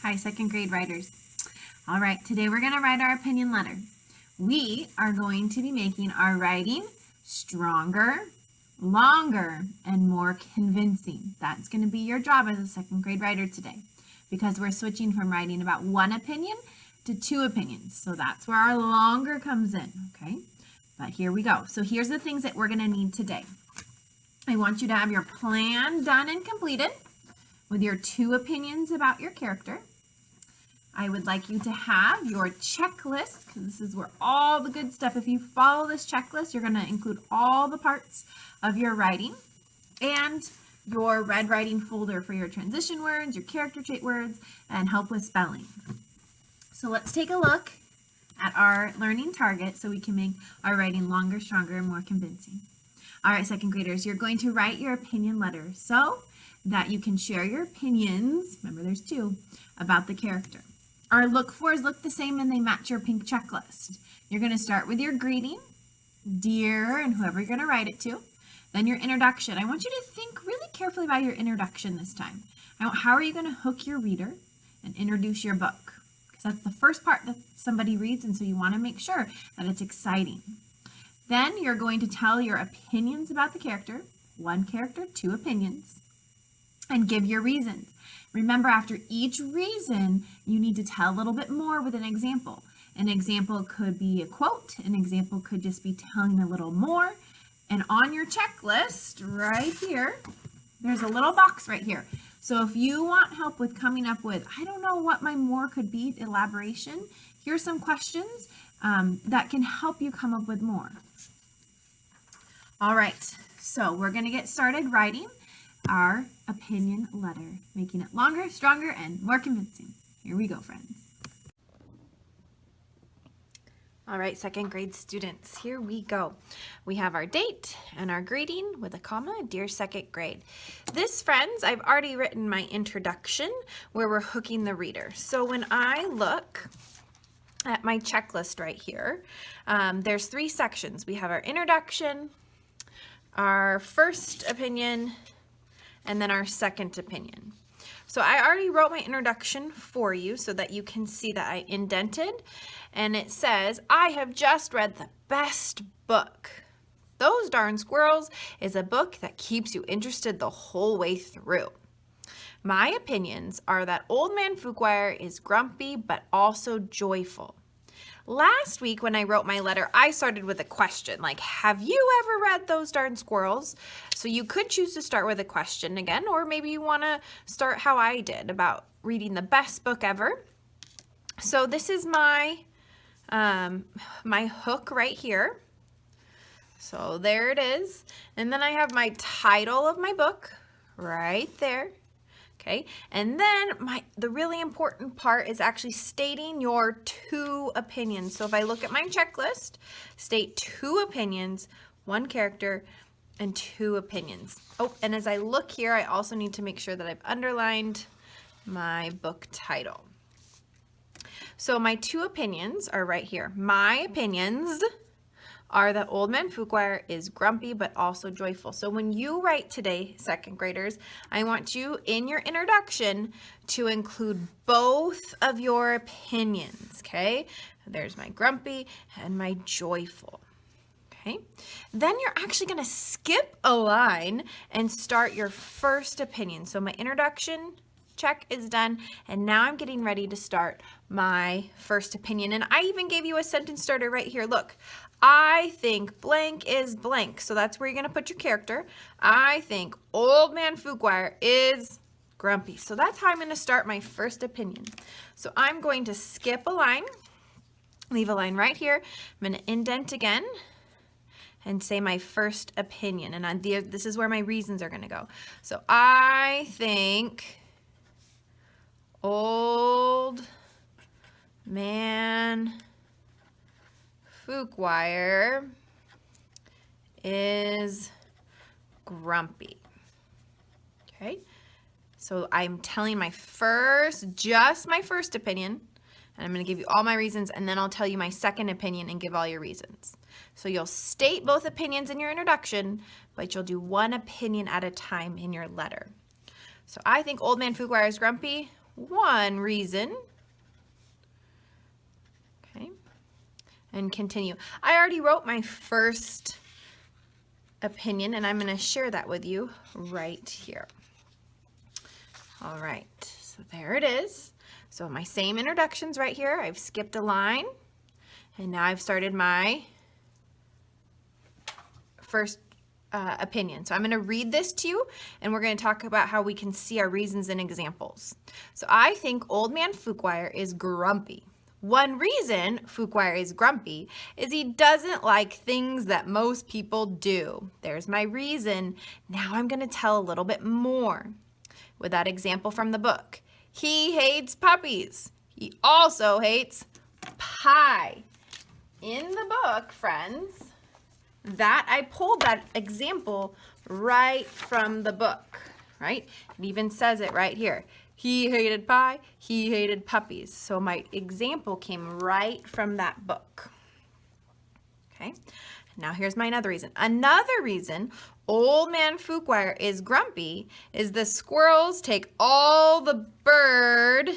Hi, second grade writers. All right, today we're going to write our opinion letter. We are going to be making our writing stronger, longer, and more convincing. That's going to be your job as a second grade writer today, because we're switching from writing about one opinion to two opinions. So that's where our longer comes in, okay? But here we go. So here's the things that we're going to need today. I want you to have your plan done and completed with your two opinions about your character. I would like you to have your checklist, because this is where all the good stuff, if you follow this checklist, you're going to include all the parts of your writing, and your red writing folder for your transition words, your character trait words, and help with spelling. So let's take a look at our learning target so we can make our writing longer, stronger, and more convincing. All right, second graders, you're going to write your opinion letter so that you can share your opinions, remember there's two, about the character. Our look-fors look the same and they match your pink checklist. You're going to start with your greeting, dear, and whoever you're going to write it to. Then your introduction. I want you to think really carefully about your introduction this time. How are you going to hook your reader and introduce your book? Because that's the first part that somebody reads, and so you want to make sure that it's exciting. Then you're going to tell your opinions about the character, one character, two opinions, and give your reasons. Remember, after each reason, you need to tell a little bit more with an example. An example could be a quote. An example could just be telling a little more. And on your checklist right here, there's a little box right here. So if you want help with coming up with, I don't know what my more could be, elaboration, here's some questions that can help you come up with more. All right, so we're going to get started writing our opinion letter, making it longer, stronger, and more convincing. Here we go, friends. All right, second grade students, here we go. We have our date and our greeting with a comma, dear second grade. This, friends, I've already written my introduction where we're hooking the reader. So when I look at my checklist right here, there's three sections. We have our introduction, our first opinion, and then our second opinion. So I already wrote my introduction for you so that you can see that I indented, and it says, I have just read the best book. Those Darn Squirrels is a book that keeps you interested the whole way through. My opinions are that Old Man Fuquire is grumpy but also joyful. Last week when I wrote my letter, I started with a question like, have you ever read Those Darn Squirrels? So you could choose to start with a question again, or maybe you want to start how I did about reading the best book ever. So this is my my hook right here. So there it is. And then I have my title of my book right there. Okay, and then the really important part is actually stating your two opinions. So if I look at my checklist, state two opinions, one character, and two opinions. Oh, and as I look here, I also need to make sure that I've underlined my book title. So my two opinions are right here. My opinions are that Old Man Fuquire is grumpy but also joyful. So when you write today, second graders, I want you in your introduction to include both of your opinions, okay? There's my grumpy and my joyful, okay? Then you're actually gonna skip a line and start your first opinion. So my introduction check is done, and now I'm getting ready to start my first opinion. And I even gave you a sentence starter right here. Look, I think blank is blank. So that's where you're going to put your character. I think Old Man Fuquire is grumpy. So that's how I'm going to start my first opinion. So I'm going to skip a line, leave a line right here. I'm going to indent again and say my first opinion. And this is where my reasons are going to go. So I think Old Man Fuquire is grumpy. Okay, so I'm telling just my first opinion, and I'm going to give you all my reasons, and then I'll tell you my second opinion and give all your reasons. So you'll state both opinions in your introduction, but you'll do one opinion at a time in your letter. So I think Old Man Fuquire is grumpy. one reason. Okay, and continue. I already wrote my first opinion, and I'm going to share that with you right here. All right, so there it is. So my same introductions right here. I've skipped a line, and now I've started my first opinion. So I'm going to read this to you, and we're going to talk about how we can see our reasons and examples. So I think Old Man Fuquire is grumpy. One reason Fuquire is grumpy is he doesn't like things that most people do. There's my reason. Now I'm going to tell a little bit more with that example from the book. He hates puppies. He also hates pie. In the book, friends, that I pulled that example right from the book, right? It even says it right here. He hated pie, he hated puppies. So my example came right from that book. Okay, now here's my another reason. Another reason Old Man Fuquire is grumpy is the squirrels take all the bird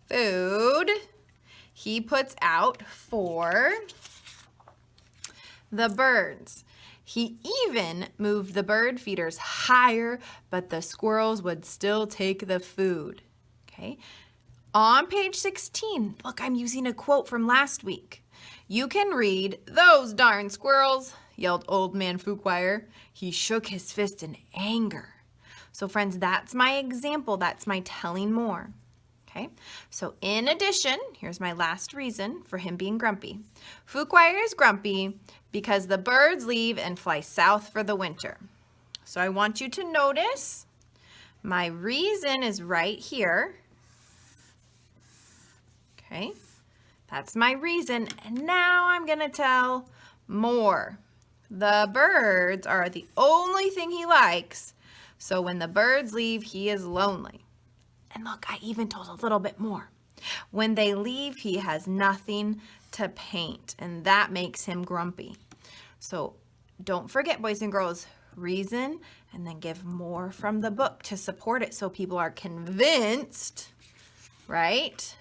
food he puts out for the birds. He even moved the bird feeders higher, but the squirrels would still take the food. Okay. On page 16, look, I'm using a quote from last week. You can read, "Those darn squirrels," yelled Old Man Fuquire. He shook his fist in anger. So friends, that's my example. That's my telling more. Okay, so in addition, here's my last reason for him being grumpy. Fuquire is grumpy because the birds leave and fly south for the winter. So I want you to notice my reason is right here. Okay, that's my reason. And now I'm going to tell more. The birds are the only thing he likes. So when the birds leave, he is lonely. And look, I even told a little bit more. When they leave, he has nothing to paint, and that makes him grumpy. So don't forget, boys and girls, reason and then give more from the book to support it so people are convinced, right?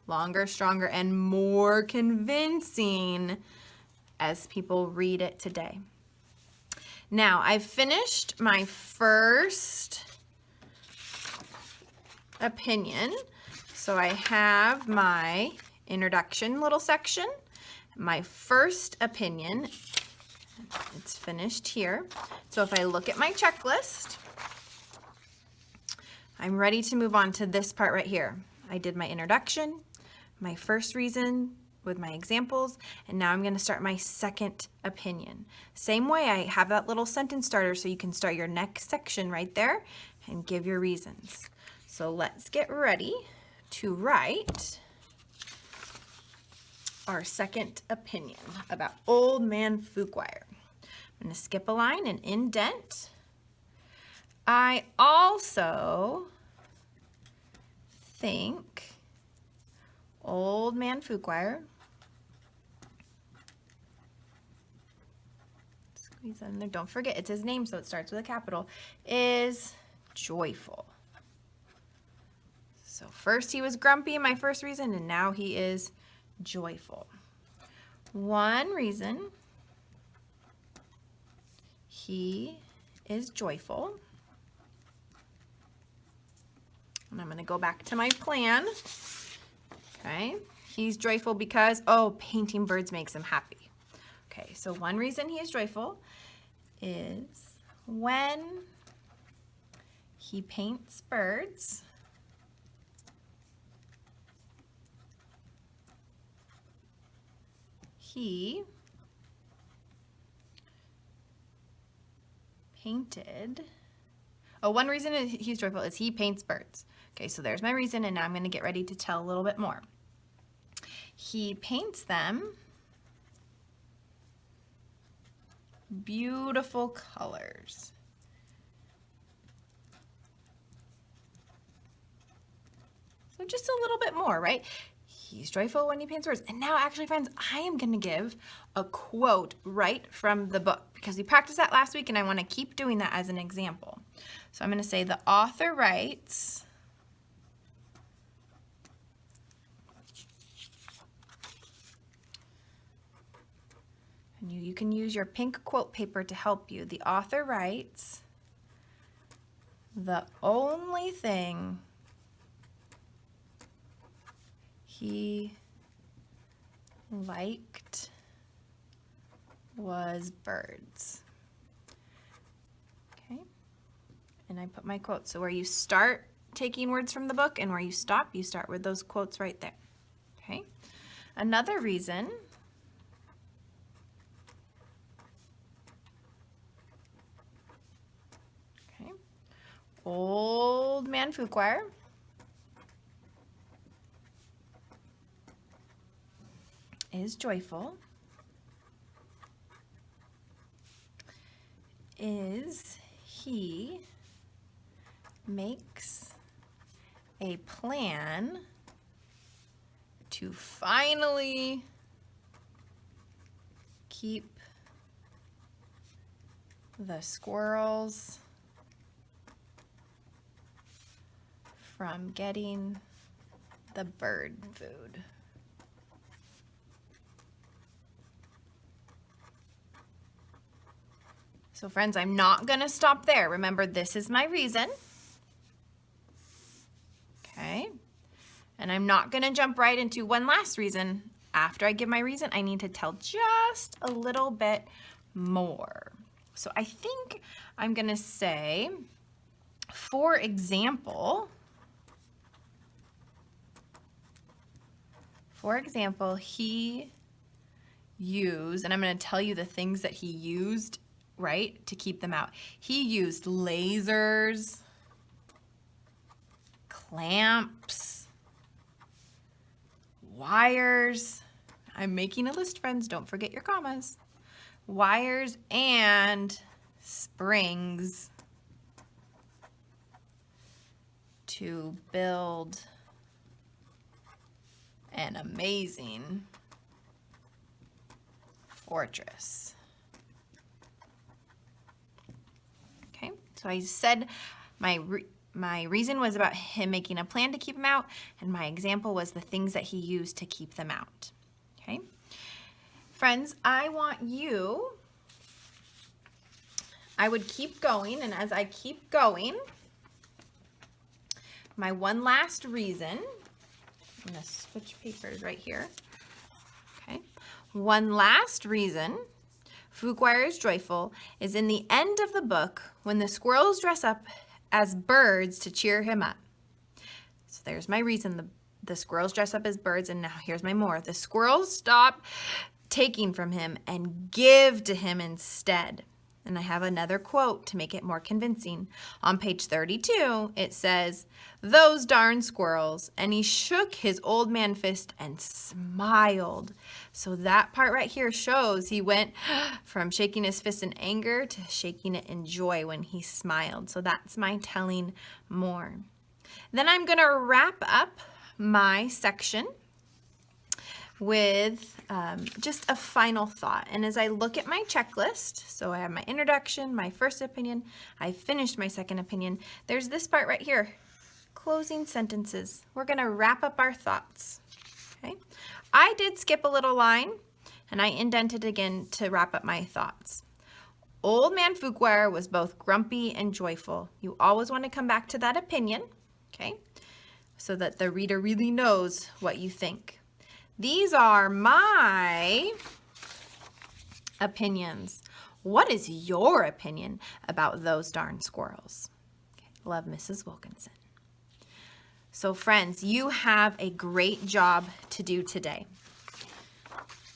Longer, stronger, and more convincing as people read it today. Now, I've finished my first opinion. So I have my introduction little section, my first opinion, it's finished here. So if I look at my checklist, I'm ready to move on to this part right here. I did my introduction, my first reason with my examples, and now I'm going to start my second opinion. Same way, I have that little sentence starter so you can start your next section right there and give your reasons. So let's get ready to write our second opinion about Old Man Fuquire. I'm going to skip a line and indent. I also think Old Man Fuquire, squeeze that in there, don't forget it's his name so it starts with a capital, is joyful. So first he was grumpy, my first reason, and now he is joyful. One reason he is joyful, and I'm going to go back to my plan. Okay, he's joyful because, oh, painting birds makes him happy. Okay, so one reason he is joyful is when he paints birds, he painted, one reason he's joyful is he paints birds. Okay, so there's my reason, and now I'm going to get ready to tell a little bit more. He paints them beautiful colors. So just a little bit more, right? He's joyful when he paints birds. And now, actually, friends, I am going to give a quote right from the book because we practiced that last week, and I want to keep doing that as an example. So I'm going to say the author writes, And you can use your pink quote paper to help you. The author writes, "The only thing he liked was birds." Okay, and I put my quote. So where you start taking words from the book and where you stop with those quotes right there. Okay, another reason Old Man Fuquire is joyful is he makes a plan to finally keep the squirrels from getting the bird food. So friends, I'm not going to stop there. Remember, this is my reason. Okay. And I'm not going to jump right into one last reason. After I give my reason, I need to tell just a little bit more. So I think I'm going to say, for example, he used, and I'm going to tell you the things that he used, right, to keep them out. He used lasers, clamps, wires. I'm making a list, friends. Don't forget your commas. Wires and springs to build an amazing fortress. Okay, so I said my reason was about him making a plan to keep them out, and my example was the things that he used to keep them out. Okay, friends, I would keep going, and as I keep going, my one last reason, I'm going to switch papers right here. Okay, one last reason Fuquire is joyful is in the end of the book when the squirrels dress up as birds to cheer him up. So there's my reason. The squirrels dress up as birds, and now here's my more. The squirrels stop taking from him and give to him instead. And I have another quote to make it more convincing. On page 32, it says, "Those darn squirrels." And he shook his old man fist and smiled. So that part right here shows he went from shaking his fist in anger to shaking it in joy when he smiled. So that's my telling more. Then I'm going to wrap up my section with just a final thought. And as I look at my checklist, so I have my introduction, my first opinion, I finished my second opinion, there's this part right here, closing sentences. We're going to wrap up our thoughts. Okay, I did skip a little line, and I indented again to wrap up my thoughts. Old Man Fuquire was both grumpy and joyful. You always want to come back to that opinion, okay, so that the reader really knows what you think. These are my opinions. What is your opinion about those darn squirrels? Okay. Love, Mrs. Wilkinson. So friends, you have a great job to do today.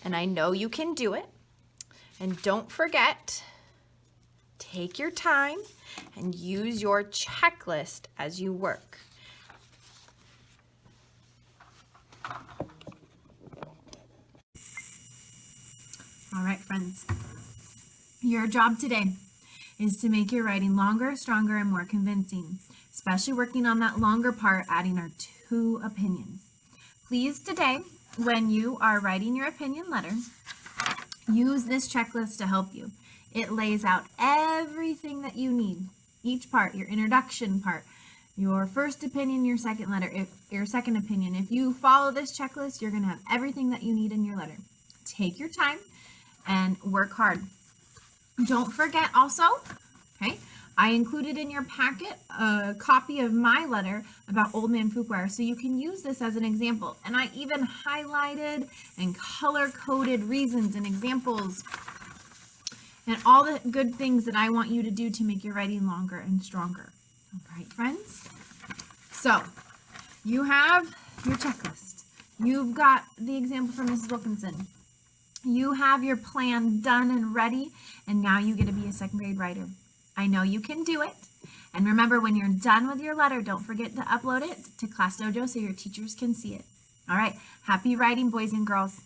And I know you can do it. And don't forget, take your time and use your checklist as you work. All right, friends, your job today is to make your writing longer, stronger, and more convincing, especially working on that longer part, adding our 2 opinions. Please today, when you are writing your opinion letter, use this checklist to help you. It lays out everything that you need, each part, your introduction part, your first opinion, your second opinion. If you follow this checklist, you're going to have everything that you need in your letter. Take your time and work hard. Don't forget also, okay, I included in your packet a copy of my letter about Old Man Fuquire, so you can use this as an example. And I even highlighted and color-coded reasons and examples and all the good things that I want you to do to make your writing longer and stronger. All right, friends? So, you have your checklist. You've got the example from Mrs. Wilkinson. You have your plan done and ready, and now you get to be a second grade writer. I know you can do it. And remember, when you're done with your letter, don't forget to upload it to Class Dojo so your teachers can see it. All right, happy writing, boys and girls.